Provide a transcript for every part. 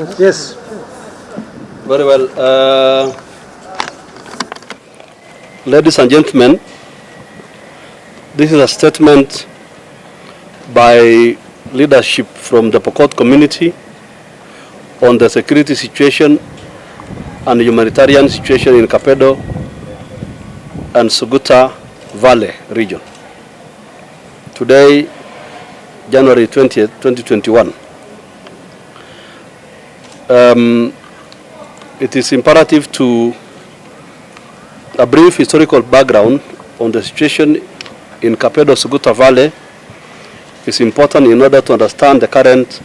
Yes. Very well. Ladies and gentlemen, this is a statement by leadership from the Pokot community on the security situation and humanitarian situation in Kapedo and Suguta Valley region. Today, January 20th, 2021. It is imperative to a brief historical background on the situation in Kapedo Suguta Valley is important in order to understand the current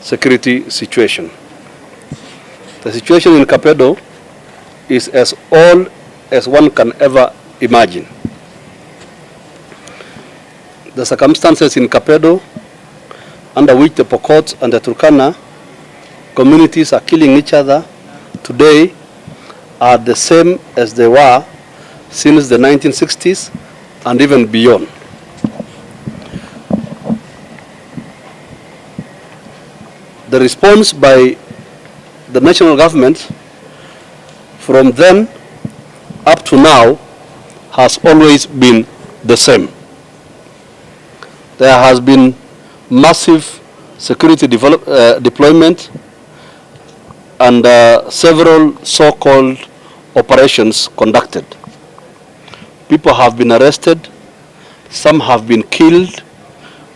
security situation. The situation in Kapedo is as old as one can ever imagine. The circumstances in Kapedo under which the Pokot and the Turkana communities are killing each other today are the same as they were since the 1960s and even beyond. The response by the national government from then up to now has always been the same. There has been massive security deployment and several so-called operations conducted. People have been arrested, some have been killed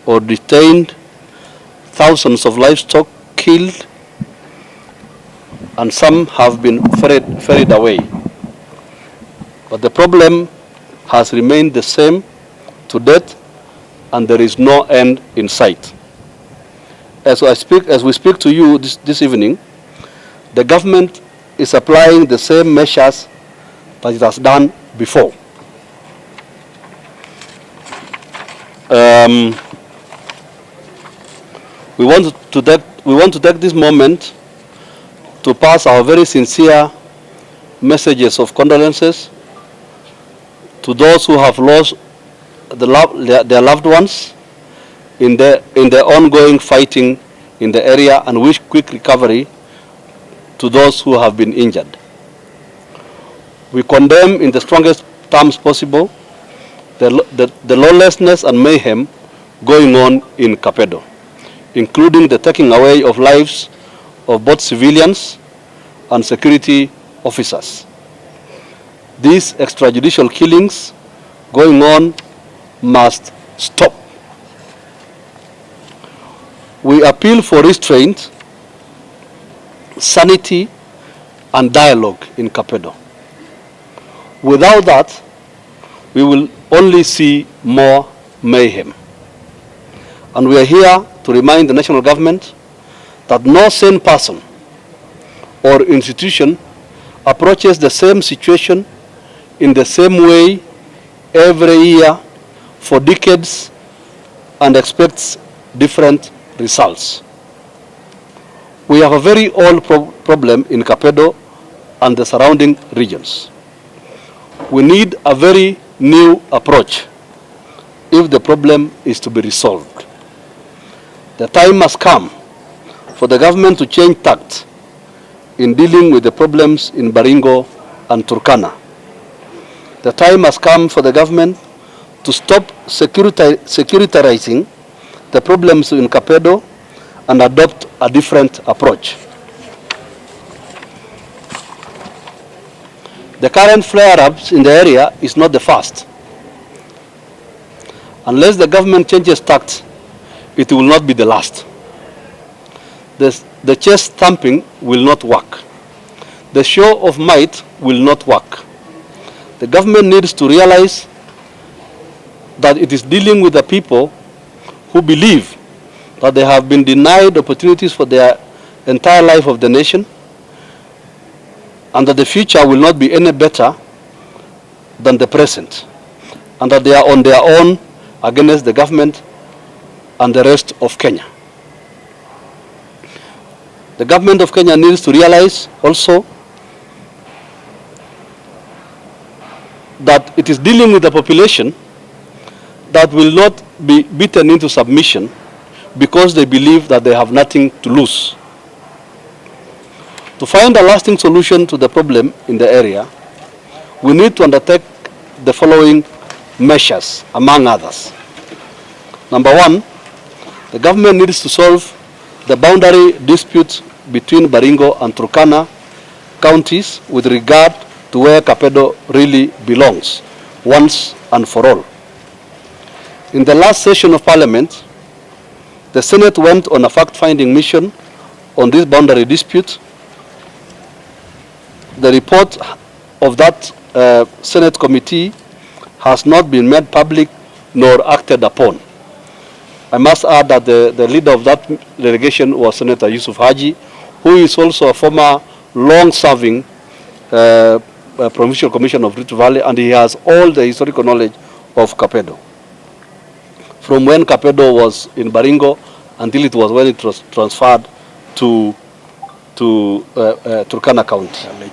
or detained, thousands of livestock killed, and some have been ferried away. But the problem has remained the same to date, and there is no end in sight. As we speak to you this evening, the government is applying the same measures that it has done before. We want to take this moment to pass our very sincere messages of condolences to those who have lost their loved ones in the ongoing fighting in the area, and wish quick recovery to those who have been injured. We condemn in the strongest terms possible the lawlessness and mayhem going on in Kapedo, including the taking away of lives of both civilians and security officers. These extrajudicial killings going on must stop. We appeal for restraint, sanity, and dialogue in Kapedo. Without that, we will only see more mayhem. And we are here to remind the national government that no sane person or institution approaches the same situation in the same way every year for decades and expects different results. We have a very old problem in Kapedo and the surrounding regions. We need a very new approach if the problem is to be resolved. The time has come for the government to change tact in dealing with the problems in Baringo and Turkana. The time has come for the government to stop securitizing the problems in Kapedo and adopt a different approach. The current flare-ups in the area is not the first. Unless the government changes tact, it will not be the last. The chest thumping will not work. The show of might will not work. The government needs to realize that it is dealing with the people who believe that they have been denied opportunities for their entire life of the nation, and that the future will not be any better than the present, and that they are on their own against the government and the rest of Kenya. The government of Kenya needs to realize also that it is dealing with a population that will not be beaten into submission because they believe that they have nothing to lose. To find a lasting solution to the problem in the area, we need to undertake the following measures, among others. Number one, the government needs to solve the boundary dispute between Baringo and Turkana counties with regard to where Kapedo really belongs, once and for all. In the last session of Parliament, the Senate went on a fact-finding mission on this boundary dispute. The report of that Senate committee has not been made public nor acted upon. I must add that the leader of that delegation was Senator Yusuf Haji, who is also a former long-serving Provincial Commissioner of Rift Valley, and he has all the historical knowledge of Kapedo, from when Kapedo was in Baringo until it was when it was transferred to Turkana County.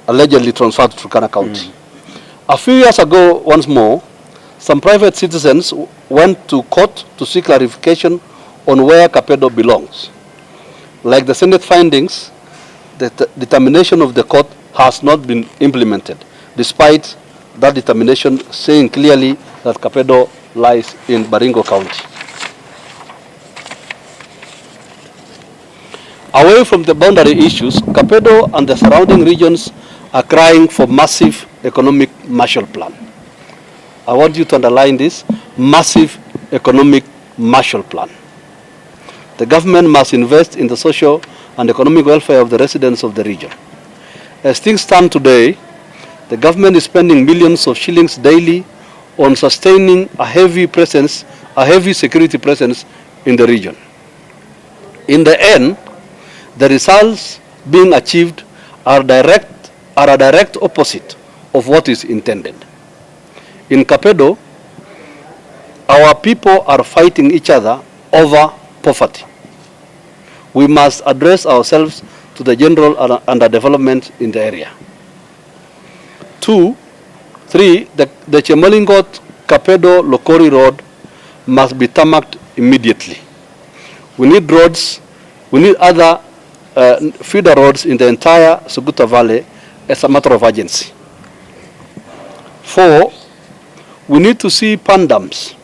Allegedly transferred to Turkana County. A few years ago, once more, some private citizens went to court to seek clarification on where Kapedo belongs. Like the Senate findings, the determination of the court has not been implemented, despite that determination saying clearly that Kapedo lies in Baringo County. Away from the boundary issues, Kapedo and the surrounding regions are crying for massive economic Marshall Plan. I want you to underline this, massive economic Marshall Plan. The government must invest in the social and economic welfare of the residents of the region. As things stand today, the government is spending millions of shillings daily on sustaining a heavy security presence in the region. In the end, the results being achieved are a direct opposite of what is intended. In Kapedo, our people are fighting each other over poverty. We must address ourselves to the general underdevelopment in the area. 2, 3, the Chemolingot Kapedo Lokori Road must be tarmacked immediately. We need roads, we need other feeder roads in the entire Suguta Valley as a matter of urgency. 4, we need to see pandams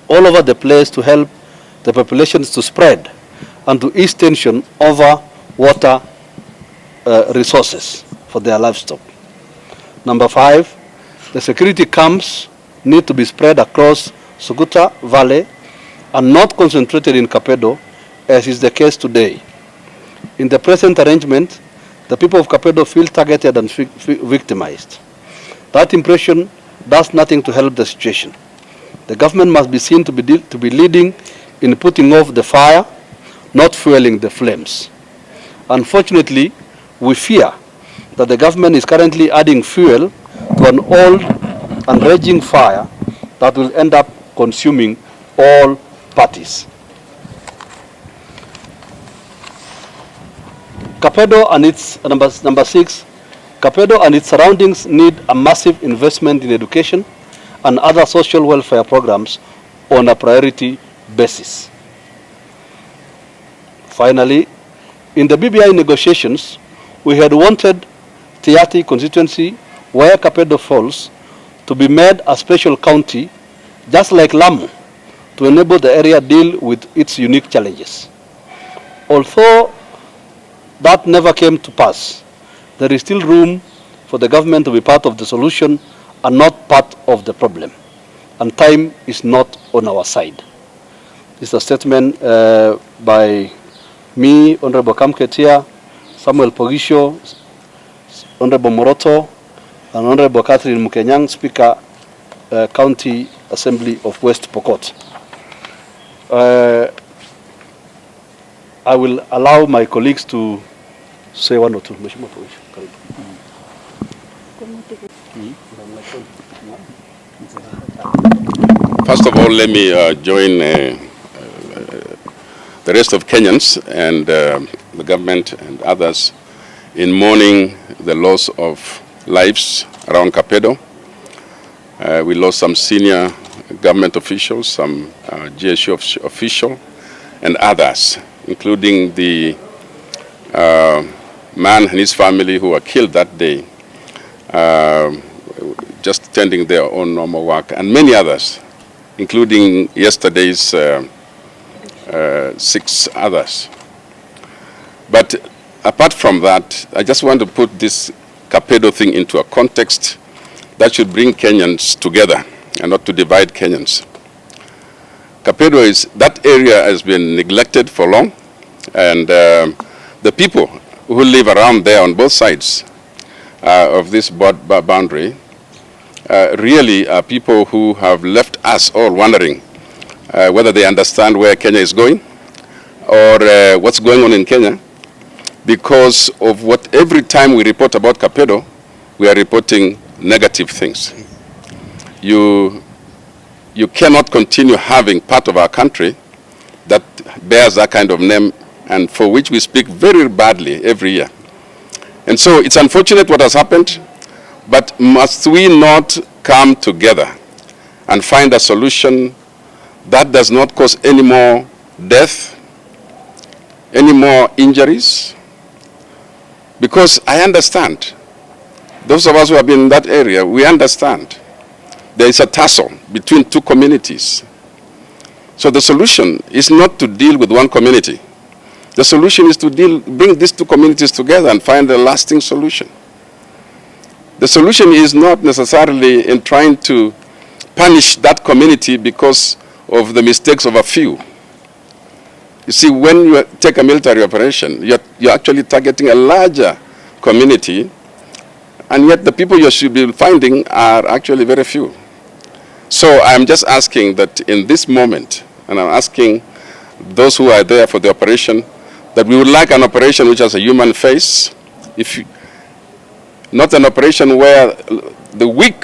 all over the place to help the populations to spread and to ease tension over water resources for their livestock. Number 5, the security camps need to be spread across Suguta Valley and not concentrated in Kapedo, as is the case today. In the present arrangement, the people of Kapedo feel targeted and victimized. That impression does nothing to help the situation. The government must be seen to be leading in putting off the fire, not fueling the flames. Unfortunately, we fear that the government is currently adding fuel to an old and raging fire that will end up consuming all parties. Kapedo and its, number 6, Kapedo and its surroundings need a massive investment in education and other social welfare programs on a priority basis. Finally, in the BBI negotiations, we had wanted Tiaty constituency, where Kapedo falls, to be made a special county, just like Lamu, to enable the area deal with its unique challenges. Although that never came to pass, there is still room for the government to be part of the solution and not part of the problem. And time is not on our side. This is a statement by me, Honorable Kamketia, Samuel Pogisho, Honorable Moroto, and Honorable Catherine Mukenyang, Speaker, County Assembly of West Pokot. I will allow my colleagues to say one or two. First of all, let me join the rest of Kenyans and the government and others in mourning the loss of lives around Kapedo. We lost some senior government officials, some GSU official, and others, including the man and his family who were killed that day, just tending their own normal work, and many others, including yesterday's 6 others. But apart from that, I just want to put this Kapedo thing into a context that should bring Kenyans together and not to divide Kenyans. Kapedo that area has been neglected for long, and the people who live around there on both sides of this boundary really are people who have left us all wondering whether they understand where Kenya is going or what's going on in Kenya, because of what every time we report about Kapedo, we are reporting negative things. You cannot continue having part of our country that bears that kind of name and for which we speak very badly every year. And so it's unfortunate what has happened, but must we not come together and find a solution that does not cause any more death, any more injuries? Because I understand, those of us who have been in that area, we understand there is a tussle between 2 communities. So the solution is not to deal with one community. The solution is to bring these 2 communities together and find a lasting solution. The solution is not necessarily in trying to punish that community because of the mistakes of a few. You see, when you take a military operation, you're actually targeting a larger community, and yet the people you should be finding are actually very few. So I'm just asking that in this moment, and I'm asking those who are there for the operation, that we would like an operation which has a human face, not an operation where the weak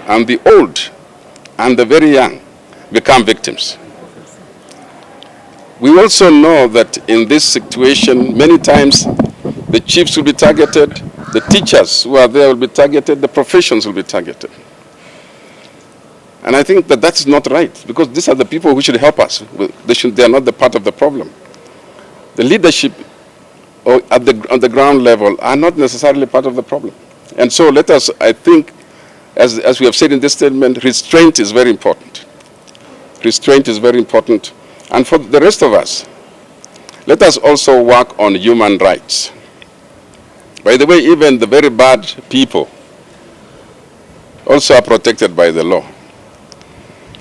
and the old and the very young become victims. We also know that in this situation, many times the chiefs will be targeted, the teachers who are there will be targeted, the professions will be targeted. And I think that that's not right, because these are the people who should help us. They are not the part of the problem. The leadership on the ground level are not necessarily part of the problem. And so let us, I think, as we have said in this statement, restraint is very important. Restraint is very important. And for the rest of us, let us also work on human rights. By the way, even the very bad people also are protected by the law.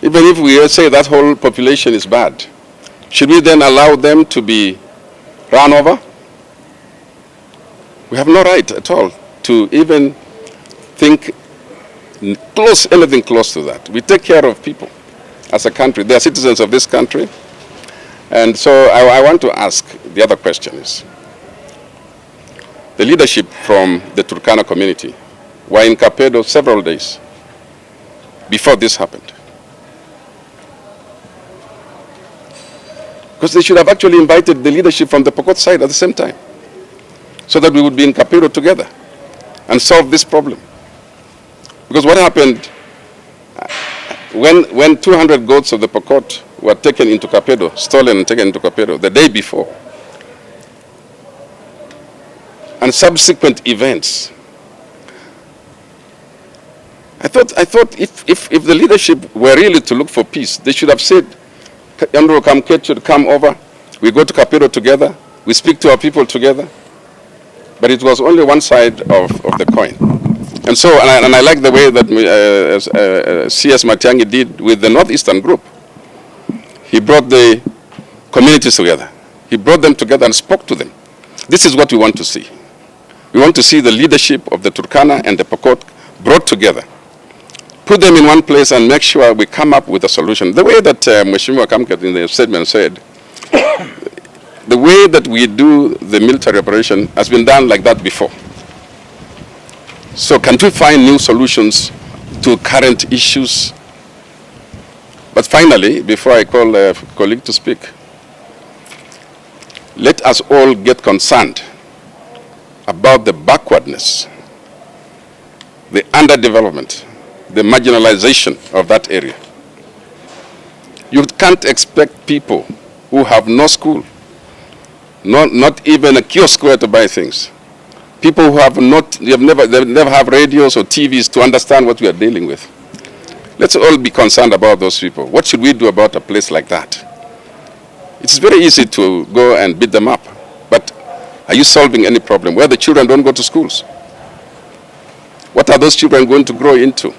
Even if we say that whole population is bad, should we then allow them to be run over? We have no right at all to even think anything close to that. We take care of people as a country. They are citizens of this country. And so I want to ask, the other question is, the leadership from the Turkana community were in Kapedo several days before this happened. Because they should have actually invited the leadership from the Pokot side at the same time, so that we would be in Kapedo together and solve this problem. Because what happened when 200 goats of the Pokot were taken into Kapedo, stolen and taken into Kapedo the day before, and subsequent events, I thought if the leadership were really to look for peace, they should have said, Yandro Kamket should come over, we go to Kapedo together, we speak to our people together. But it was only one side of the coin. And so, and I like the way that C.S. Matiang'i did with the Northeastern group. He brought the communities together. He brought them together and spoke to them. This is what we want to see. We want to see the leadership of the Turkana and the Pokot brought together. Put them in one place and make sure we come up with a solution. The way that Mheshimiwa Kamket in the statement said, the way that we do the military operation has been done like that before. So can we find new solutions to current issues? But finally, before I call a colleague to speak, let us all get concerned about the backwardness, the underdevelopment, the marginalization of that area. You can't expect people who have no school, not even a kiosk where to buy things. People who have never have radios or TVs to understand what we are dealing with. Let's all be concerned about those people. What should we do about a place like that? It's very easy to go and beat them up, but are you solving any problem where the children don't go to schools? What are those children going to grow into?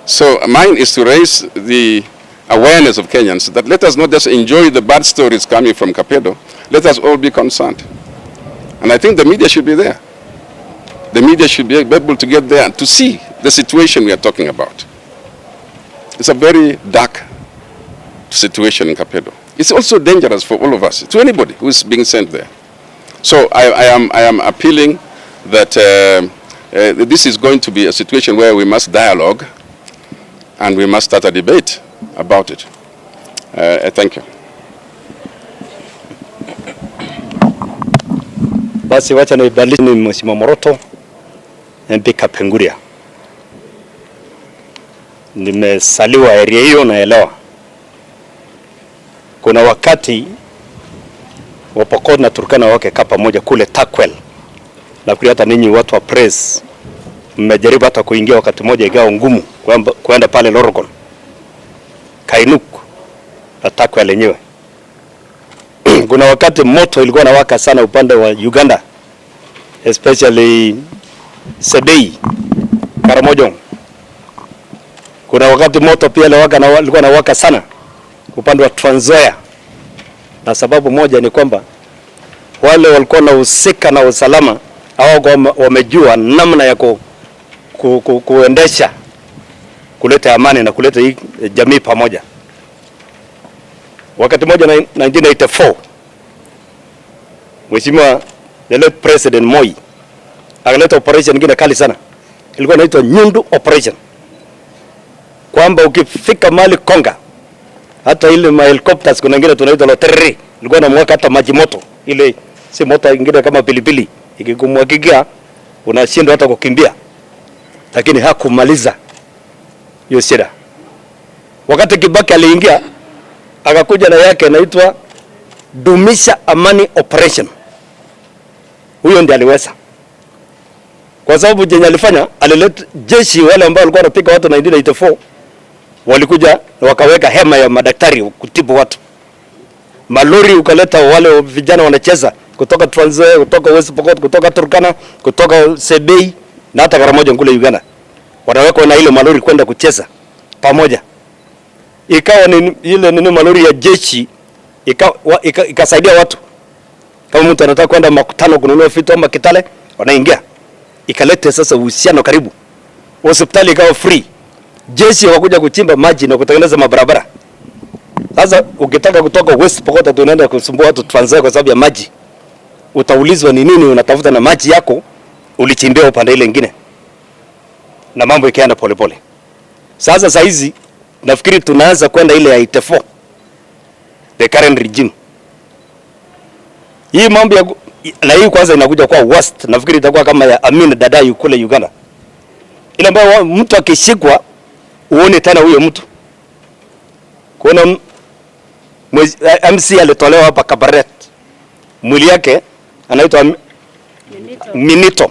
So mine is to raise the awareness of Kenyans that let us not just enjoy the bad stories coming from Kapedo, let us all be concerned. And I think the media should be there. The media should be able to get there to see the situation we are talking about. It's a very dark situation in Kapedo. It's also dangerous for all of us, to anybody who is being sent there. So I am appealing that this is going to be a situation where we must dialogue and we must start a debate about it. Thank you. Basi wacha nibadilishe ni Mheshimiwa Moroto MP Kapenguria. Nimesaliwa area hiyo naelewa. Kuna wakati Wapokot na Turkana wake kapa moja kule Takwel. Nafikiri hata ninyi watu wa press mmejaribu hata kuingia wakati moja igao ngumu kwenda pale Lorgon. Kainuk na Takwel lenyewe. Kuna wakati moto ilikuwa inawaka sana upande wa Uganda, especially Sedei, Karamojong. Kuna wakati moto pia ilikuwa inawaka sana upande wa Trans Nzoia. Na sababu moja ni kwamba wale walikuwa na usika na usalama au wamejua namna ya kuendesha kuleta amani na kuleta hii jamii pamoja. Wakati moja 1984 Mheshimiwa the President Moi akaleta operation nyingine kali sana. Ilikuwa inaitwa Nyundu operation. Kwamba ukifika mali Konga hata ile helicopters kuna nyingine tunaita loterri ilikuwa inamwaka hata maji moto. Ile si moto nyingine kama pilipili ikikumwagikia unashindwa hata kukimbia. Lakini hakumaliza hiyo shida. Wakati Kibaki aliingia akakuja na yake inaitwa Dumisha Amani Operation. Huyo ndiye aliweza. Kwa sababu jenye alifanya alileta jeshi wale ambao walikuwa wanapiga watu 1984 walikuja na wakaweka hema ya madaktari kutibu watu. Malori ukaleta wale vijana wanacheza kutoka Trans Nzoia, kutoka West Pokot, kutoka Turkana, kutoka Sebei na hata Karamoja kule Uganda. Wanaweka na ile malori kwenda kucheza pamoja. Ikawa ni ile malori ya jeshi ikasaidia watu. Kama mtu anataka kwenda makutano kununua vitu ama Kitale, wanaingia. Ikaleta sasa uhusiano karibu. Hospitali ikawa free. Jeshi wakuja kuchimba maji na kutengeneza mabarabara. Sasa ukitaka kutoka West Pokot tunaenda kusumbua watu Trans Nzoia kwa sababu ya maji. Utaulizwa ni nini unatafuta na maji yako ulichimbia upande ile nyingine. Na mambo ikaenda polepole. Sasa hizi nafikiri tunaanza kwenda ile ya 84. The current regime. Hii mambo ya na hii kwanza inakuja kwa worst. Nafikiri itakuwa kama ya Amin Dadai kule Uganda. Ile ambayo mtu akishikwa uone tena huyo mtu. Kuna MC alitolewa hapa Kabaret. Mwili yake anaitwa Minito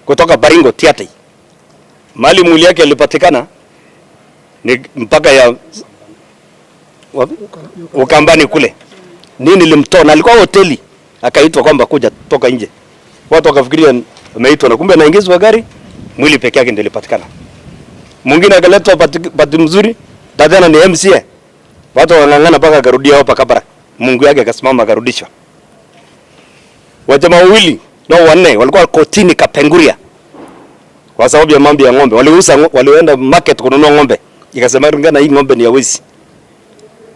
kutoka Baringo Tiaty. Mali mwili yake ilipatikana ni mpaka ya Ukambani kule. Nini limtoa na alikuwa hoteli akaitwa kwamba kuja toka nje. Watu wakafikiria ameitwa na kumbe anaingizwa gari, mwili peke yake ndio ilipatikana. Mwingine akaletwa pati mzuri, dadana ni MCA. Watu wanang'ang'ana mpaka akarudia hapa Kabara. Mungu yake akasimama akarudishwa. Wajamaa wawili na wanne walikuwa kotini Kapenguria. Kwa sababu ya mambo ya ng'ombe. Walienda market kununua ng'ombe. Ikasema ngana hii ng'ombe ni ya wizi.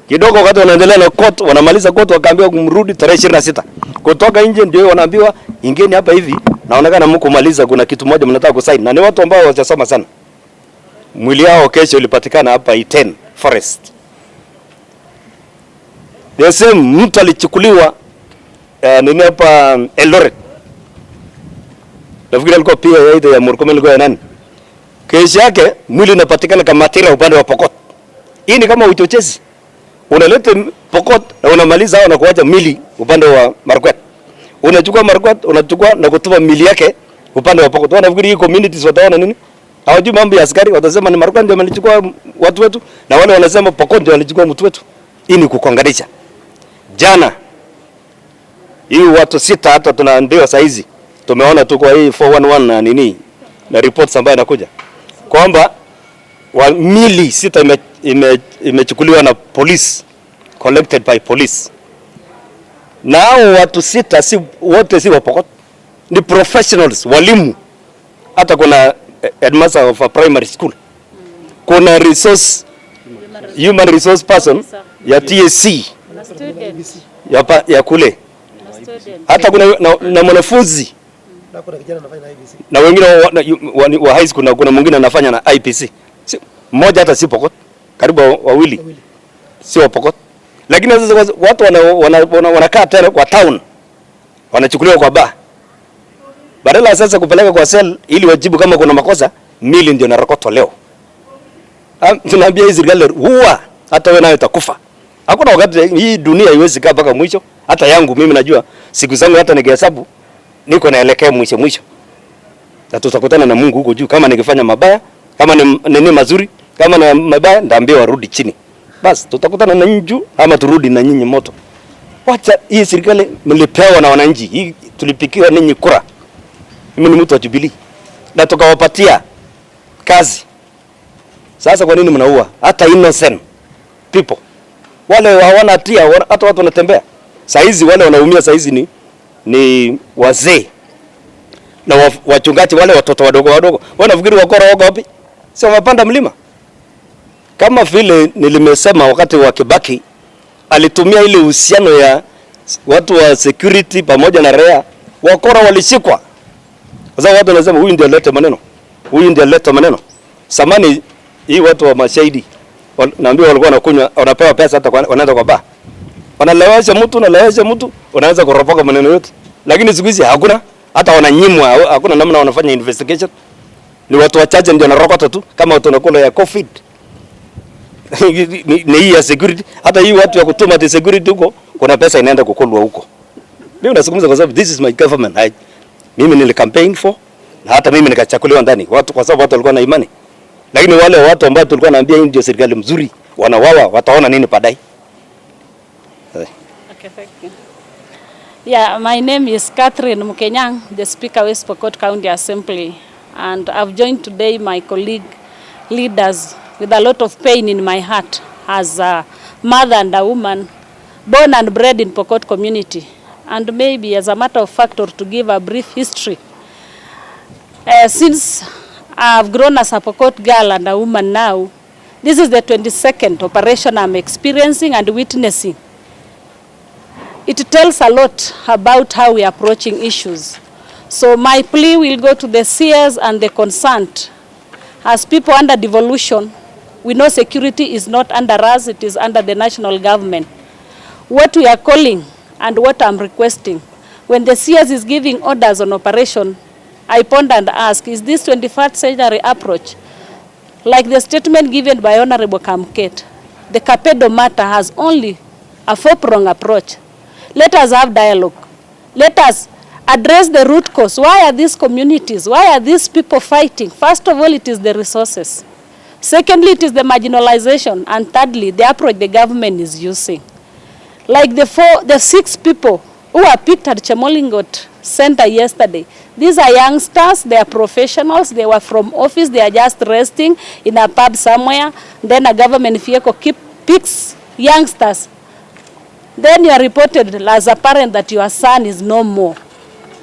Kidogo wakati wanaendelea na court, wanamaliza court wakaambiwa kumrudi tarehe 26. Kutoka nje ndio wanaambiwa ingeni hapa hivi, naonekana mko kumaliza kuna kitu moja mnataka kusaini. Na ni watu ambao hawajasoma sana. Mwili wao kesho ulipatikana hapa Iten Forest. The same mtu alichukuliwa nini hapa Eldoret. Nafikiri alikuwa pia yeye ya Murkomen alikuwa nani? Kesho yake mwili unapatikana kama Matira upande wa Pokot. Hii ni kama uchochezi. Unaleta Pokot na unamaliza hao na kuacha mili upande wa Markwet. Unachukua Markwet, unachukua na kutupa mili yake upande wa Pokot. Wanafikiri hii communities wataona nini? Hawajui mambo ya askari, watasema ni Markwet ndio amechukua watu wetu na wale wanasema Pokot ndio alichukua mtu wetu. Hii ni kukonganisha. Jana hii watu 6 hata tunaambiwa saa hizi. Tumeona tu kwa hii 411 na nini na reports ambayo inakuja kwamba mili 6 imechukuliwa na police, collected by police. Nao watu 6 si wote si wa Pokot, ni professionals, walimu. Hata kuna headmaster of a primary school, kuna human resource person ya TSC ya kule, hata kuna na mwanafunzi na wengine wa high school, na kuna mwingine anafanya na IPC. Mmoja hata si Pokot, karibu wawili si wa Pokot. Lakini sasa watu wanakaa tena kwa town, wanachukuliwa kwa bar. Badala sasa kupeleka kwa cell ili wajibu kama kuna makosa, mili ndio narakotwa leo. Tunaambia hizi serikali huwa hata wewe nawe utakufa. Hakuna wakati hii dunia haiwezi kaa mpaka mwisho. Hata yangu mimi najua siku zangu hata nikihesabu niko naelekea mwisho. Na tutakutana na Mungu huko juu kama nikifanya mabaya, kama ni mazuri, kama ni mabaya ndaambia warudi chini. Basi tutakutana na nyinyi juu ama turudi na nyinyi moto. Wacha hii serikali mlipewa na wananchi. Hii tulipikiwa ninyi kura. Mimi ni mtu wa Jubilee. Na tukawapatia kazi. Sasa kwa nini mnaua hata innocent people? Wale hawana hatia, hata watu wanatembea. Saizi wale wanaumia saizi ni wazee. Na wachungaji wale watoto wadogo. Wanafikiri wakora wako wapi? Si wamepanda mlima. Kama vile nilimesema wakati wa Kibaki alitumia ile uhusiano ya watu wa security pamoja na raia, wakora walishikwa. Sasa watu wanasema huyu ndiye alileta maneno. Samani hii watu wa mashahidi naambiwa walikuwa wanakunywa, wanapewa pesa hata wanaenda kwa bar. Wanalewesha mtu, wanaanza kuropoka maneno yote. Lakini siku hizi hakuna, hata wananyimwa, hakuna namna wanafanya investigation. Ni watu wachache ndio wanarokota tu kama watu wanakula ya COVID. Ni hii ya security, hata hii watu ya kutuma the security huko, kuna pesa inaenda kukulwa huko. Mimi nazungumza kwa sababu this is my government. Mimi nili campaign for na hata mimi nikachakuliwa ndani. Watu kwa sababu watu walikuwa na imani. Lakini wale watu ambao tulikuwa naambia hii ndio serikali mzuri, wanawawa, wataona nini baadaye? Okay, thank you. Yeah, my name is Catherine Mukenyang, the Speaker West Pokot County Assembly, and I've joined today my colleague leaders with a lot of pain in my heart as a mother and a woman born and bred in Pokot community, and maybe as a matter of fact, or to give a brief history. Since I've grown as a Pokot girl and a woman now, this is the 22nd operation I'm experiencing and witnessing. It tells a lot about how we are approaching issues. So my plea will go to the seers and the concerned. As people under devolution, we know security is not under us, it is under the national government. What we are calling and what I'm requesting, when the CS is giving orders on operation, I ponder and ask, is this 21st century approach? Like the statement given by Honorable Kamket, the Kapedo matter has only a 4-pronged approach. Let us have dialogue. Let us address the root cause. Why are these communities, why are these people fighting? First of all, it is the resources. Secondly, it is the marginalization. And thirdly, the approach the government is using. Like the 6 people who were picked at Chemolingot Center yesterday, these are youngsters, they are professionals, they were from office, they are just resting in a pub somewhere. Then a government vehicle picks youngsters. Then you are reported as a parent that your son is no more.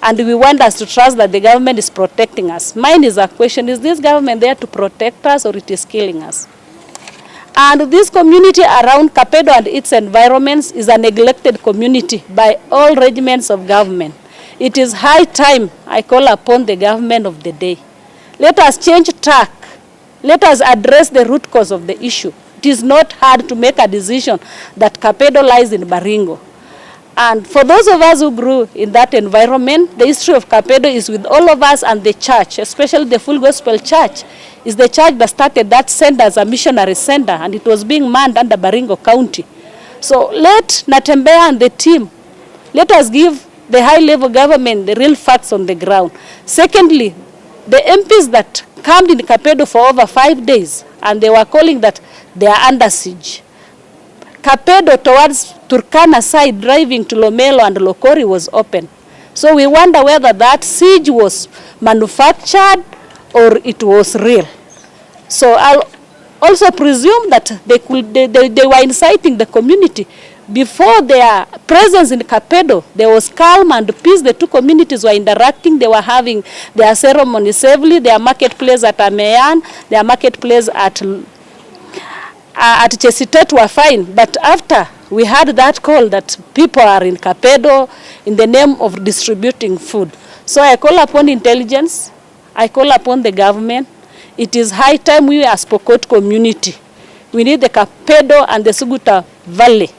And we want us to trust that the government is protecting us. Mine is a question, is this government there to protect us or it is killing us? And this community around Kapedo and its environments is a neglected community by all regiments of government. It is high time I call upon the government of the day. Let us change tack. Let us address the root cause of the issue. It is not hard to make a decision that Kapedo lies in Baringo. And for those of us who grew in that environment, the history of Kapedo is with all of us, and the church, especially the Full Gospel Church, is the church that started that center as a missionary center, and it was being manned under Baringo County. So let Natembeya and the team, let us give the high-level government the real facts on the ground. Secondly, the MPs that camped in Kapedo for over 5 days, and they were calling that they are under siege. Kapedo towards Turkana side, driving to Lomelo and Lokori, was open. So we wonder whether that siege was manufactured or it was real. So I'll also presume that they were inciting the community. Before their presence in Kapedo, there was calm and peace. The two communities were interacting. They were having their ceremony safely, their marketplace at Ameyan, their marketplace at Chesitet were fine. But after we had that call that people are in Kapedo in the name of distributing food. So I call upon intelligence, I call upon the government. It is high time we as Pokot community, we need the Kapedo and the Suguta Valley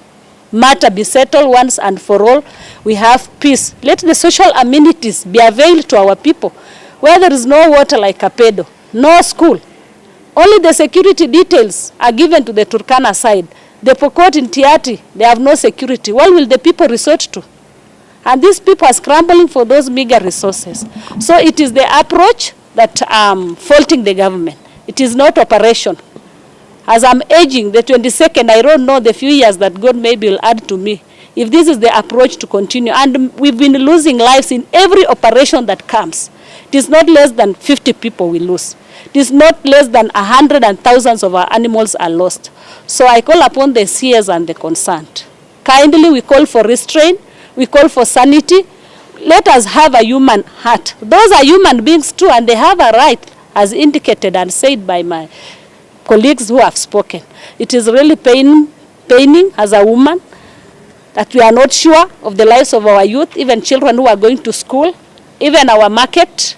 matter be settled once and for all. We have peace. Let the social amenities be availed to our people. Where there is no water like Kapedo, no school, only the security details are given to the Turkana side. The Pokot in Tiaty, they have no security. What will the people resort to? And these people are scrambling for those meager resources. So it is the approach that faulting the government. It is not operation. As I'm aging, the 22nd, I don't know the few years that God maybe will add to me. If this is the approach to continue, and we've been losing lives in every operation that comes. It is not less than 50 people we lose. It is not less than 100 and thousands of our animals are lost. So I call upon the seers and the concerned. Kindly, we call for restraint, we call for sanity. Let us have a human heart. Those are human beings too, and they have a right, as indicated and said by my colleagues who have spoken. It is really paining as a woman that we are not sure of the lives of our youth, even children who are going to school, even our market,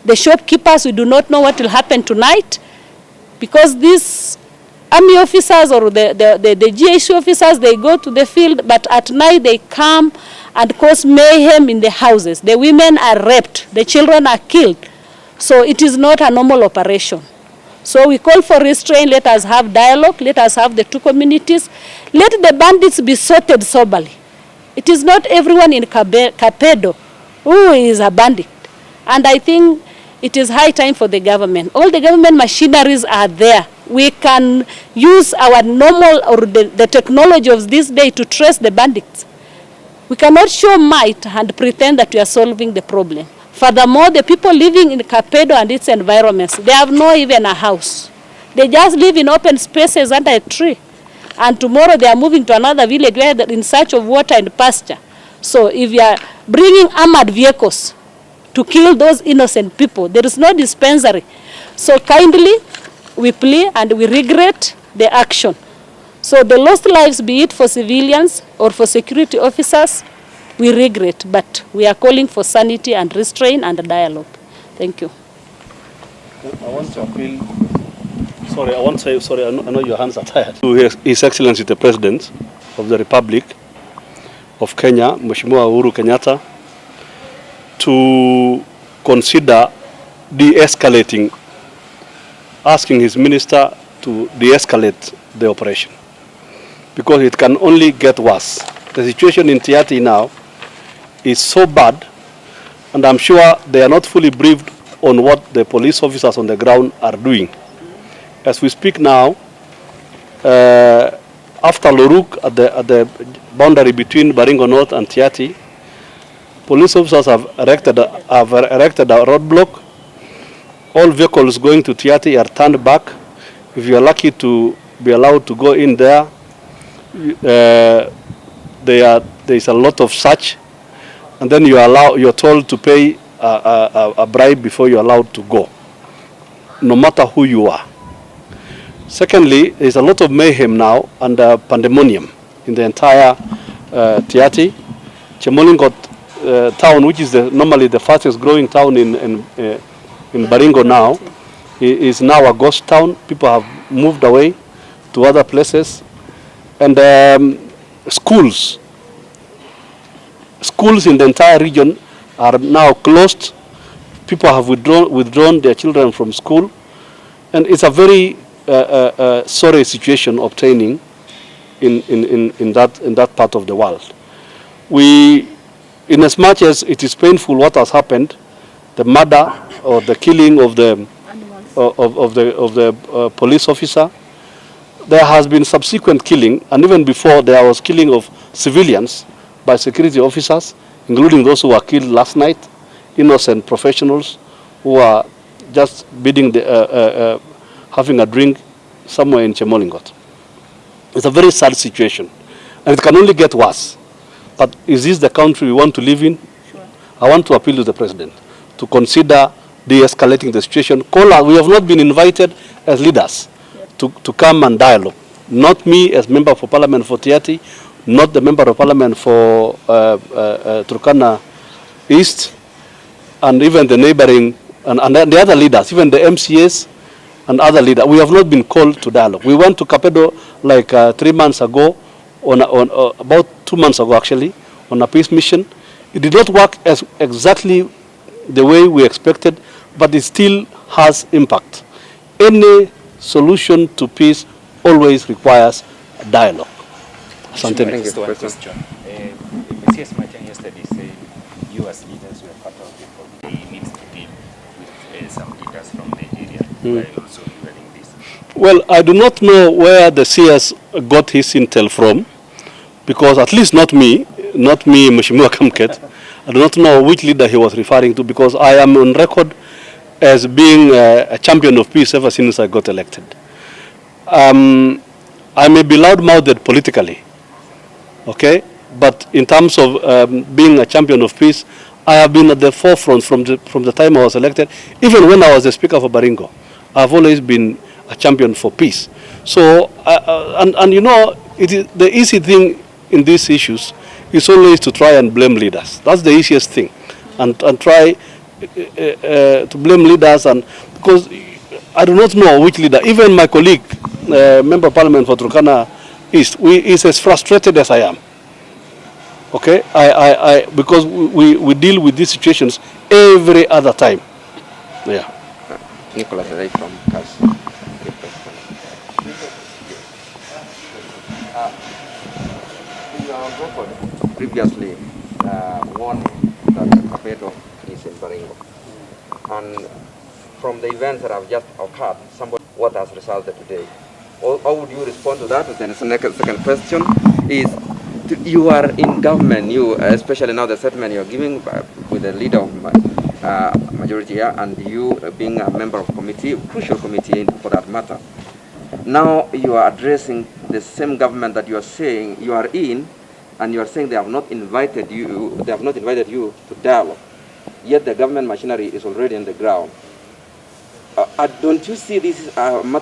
the shopkeepers. We do not know what will happen tonight, because these army officers or the GSU officers, they go to the field, but at night they come and cause mayhem in the houses. The women are raped, the children are killed. So it is not a normal operation. So we call for restraint. Let us have dialogue. Let us have the two communities. Let the bandits be sorted soberly. It is not everyone in Kapedo who is a bandit. And I think it is high time for the government. All the government machineries are there. We can use our normal or the technology of this day to trace the bandits. We cannot show might and pretend that we are solving the problem. Furthermore, the people living in Kapedo and its environments, they have no even a house. They just live in open spaces under a tree. And tomorrow they are moving to another village where they're in search of water and pasture. So if you are bringing armored vehicles to kill those innocent people, there is no dispensary. So kindly, we plea and we regret the action. So the lost lives, be it for civilians or for security officers, we regret, but we are calling for sanity and restraint and dialogue. Thank you. I want to appeal. Sorry, I want to say, sorry, I know your hands are tired. To His Excellency the President of the Republic of Kenya, Mheshimiwa Uhuru Kenyatta, to consider de-escalating, asking his minister to de-escalate the operation, because it can only get worse. The situation in Tiaty now is so bad, and I'm sure they are not fully briefed on what the police officers on the ground are doing. As we speak now, after Loruk, at the boundary between Baringo North and Tiaty, police officers have erected a roadblock. All vehicles going to Tiaty are turned back. If you are lucky to be allowed to go in there, there is a lot of search, and then you're told to pay a bribe before you're allowed to go, no matter who you are. Secondly, there's a lot of mayhem now and pandemonium in the entire Tiaty. Chemolingot town, which is normally the fastest growing town in Baringo now, is now a ghost town. People have moved away to other places. And schools in the entire region are now closed. People have withdrawn their children from school. And it's a very sorry situation obtaining in that part of the world. We, in as much as it is painful what has happened, the murder or the killing of the police officer, there has been subsequent killing, and even before there was killing of civilians by security officers, including those who were killed last night, innocent professionals who are just having a drink somewhere in Chemolingot. It's a very sad situation, and it can only get worse. But is this the country we want to live in? Sure. I want to appeal to the President to consider de-escalating the situation. We have not been invited as leaders to come and dialogue. Not me as member for parliament for Tiaty, not the member of parliament for Turkana East, and even the neighboring, and the other leaders, even the MCAs and other leaders. We have not been called to dialogue. We went to Kapedo like 3 months ago, about 2 months ago actually, on a peace mission. It did not work as exactly the way we expected, but it still has impact. Any solution to peace always requires dialogue. Something. Thank you. Question. Messias Martin yesterday said you as leaders were part of it, but he needs to deal with some leaders from Nigeria while also hearing this. Well, I do not know where the CS got his intel from, because at least not me, Mheshimiwa Kamket. I do not know which leader he was referring to, because I am on record as being a champion of peace ever since I got elected. I may be loud-mouthed politically, okay? But in terms of being a champion of peace, I have been at the forefront from the time I was elected. Even when I was the Speaker for Baringo, I've always been a champion for peace. So, and you know, it is the easy thing in these issues is always to try and blame leaders. That's the easiest thing, and try to blame leaders, and because I do not know which leader. Even my colleague, member of parliament for Turkana East, is as frustrated as I am. Okay, because we deal with these situations every other time. Yeah. Nicholas from CAS. Your record previously warned that Kapedo is in Baringo, and from the events that have just occurred, what has resulted today? How would you respond to that? And then the second question is, you are in government, you, especially now the statement you're giving with the leader of majority here, and you being a member of committee, crucial committee for that matter. Now you are addressing the same government that you are saying you are in, and you are saying they have not invited you to dialogue. Yet the government machinery is already on the ground. Don't you see this is a matter